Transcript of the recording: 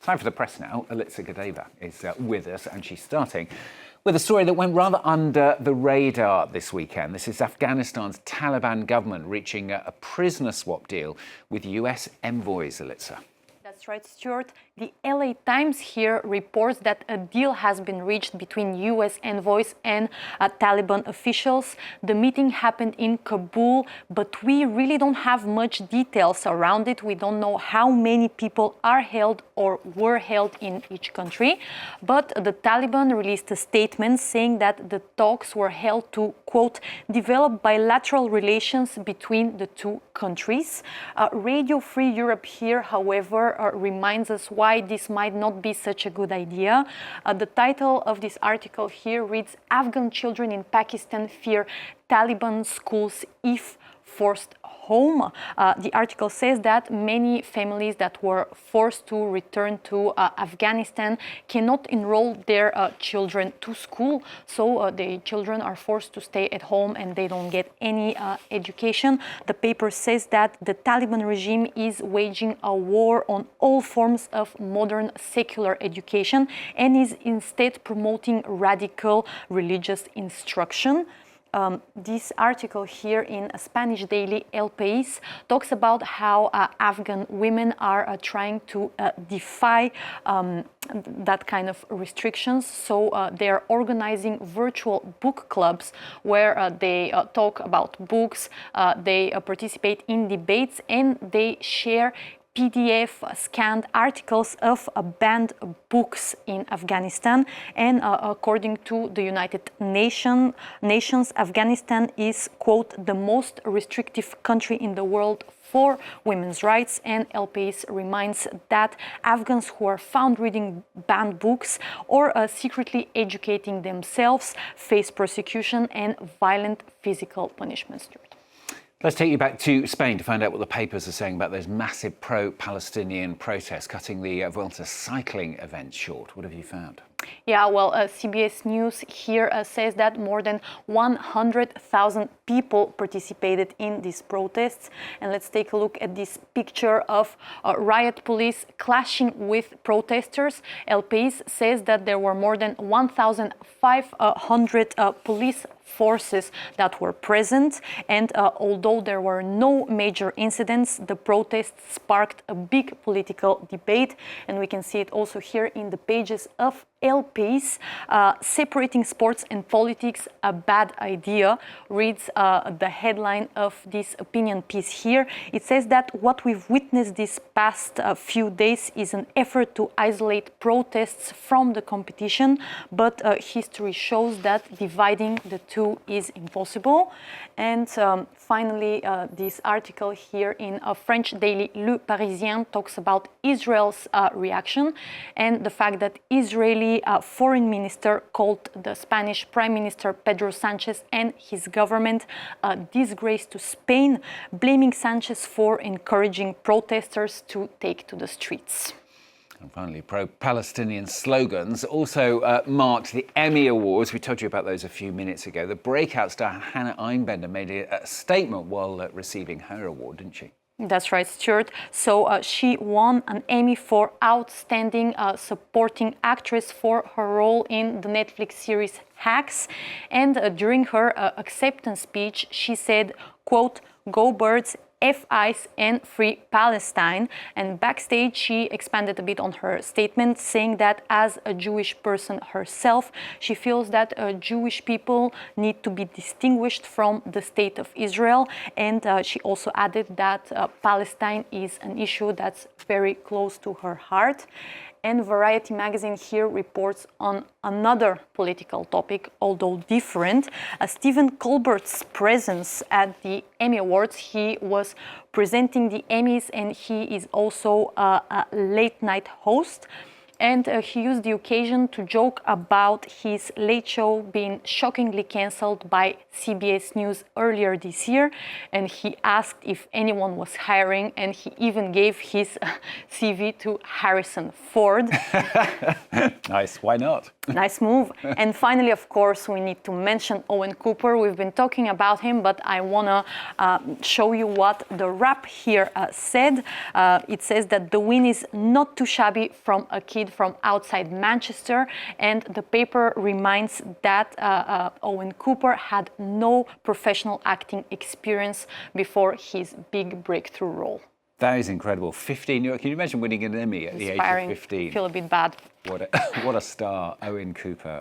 Time for the press now. Alitza Gadeva is with us, and she's starting with a story that went rather under the radar this weekend. This is Afghanistan's Taliban government reaching a prisoner swap deal with US envoys, Alitza. That's right, Stuart. The LA Times here reports that a deal has been reached between US envoys and Taliban officials. The meeting happened in Kabul, but we really don't have much details around it. We don't know how many people are held or were held in each country. But the Taliban released a statement saying that the talks were held to, quote, develop bilateral relations between the two countries. Radio Free Europe here, however, reminds us why this might not be such a good idea. The title of this article here reads, Afghan children in Pakistan fear Taliban schools if forced home. The article says that many families that were forced to return to Afghanistan cannot enroll their children to school, so the children are forced to stay at home and they don't get any education. The paper says that the Taliban regime is waging a war on all forms of modern secular education and is instead promoting radical religious instruction. This article here in a Spanish daily El País talks about how Afghan women are trying to defy that kind of restrictions. So they are organizing virtual book clubs where they talk about books, they participate in debates, and they share PDF scanned articles of banned books in Afghanistan. And according to the United Nations, Afghanistan is, quote, the most restrictive country in the world for women's rights. And El País reminds that Afghans who are found reading banned books or secretly educating themselves face persecution and violent physical punishment. Let's take you back to Spain to find out what the papers are saying about those massive pro-Palestinian protests cutting the Vuelta cycling event short. What have you found? Yeah, well, CBS News here says that more than 100,000 people participated in these protests. And let's take a look at this picture of riot police clashing with protesters. El País says that there were more than 1,500 police forces that were present. And although there were no major incidents, the protests sparked a big political debate. And we can see it also here in the pages of El País. Separating sports and politics, a bad idea, reads the headline of this opinion piece here. It says that what we've witnessed these past few days is an effort to isolate protests from the competition, but history shows that dividing the two is impossible. And finally, this article here in a French daily Le Parisien talks about Israel's reaction and the fact that Israeli foreign minister called the Spanish Prime Minister Pedro Sanchez and his government a disgrace to Spain, blaming Sanchez for encouraging protesters to take to the streets. And finally, pro-Palestinian slogans also marked the Emmy Awards. We told you about those a few minutes ago. The breakout star Hannah Einbender made a statement while receiving her award, didn't she? That's right, Stuart. So she won an Emmy for Outstanding Supporting Actress for her role in the Netflix series Hacks. And during her acceptance speech, she said, quote, "Go Birds, F ICE and Free Palestine." And backstage, she expanded a bit on her statement, saying that as a Jewish person herself, she feels that Jewish people need to be distinguished from the state of Israel. And she also added that Palestine is an issue that's very close to her heart. And Variety magazine here reports on another political topic, although different. Stephen Colbert's presence at the Emmy Awards. He was presenting the Emmys and he is also a late night host. and he used the occasion to joke about his late show being shockingly cancelled by CBS News earlier this year, and he asked if anyone was hiring, and he even gave his CV to Harrison Ford. Nice, why not? Nice move. And finally, of course, we need to mention Owen Cooper. We've been talking about him, but I want to show you what the Wrap here said. It says that the win is not too shabby from a kid from outside Manchester, and the paper reminds that Owen Cooper had no professional acting experience before his big breakthrough role. That is incredible. 15 years. Can you imagine winning an Emmy at the age of 15? Feel a bit bad. What a star, Owen Cooper.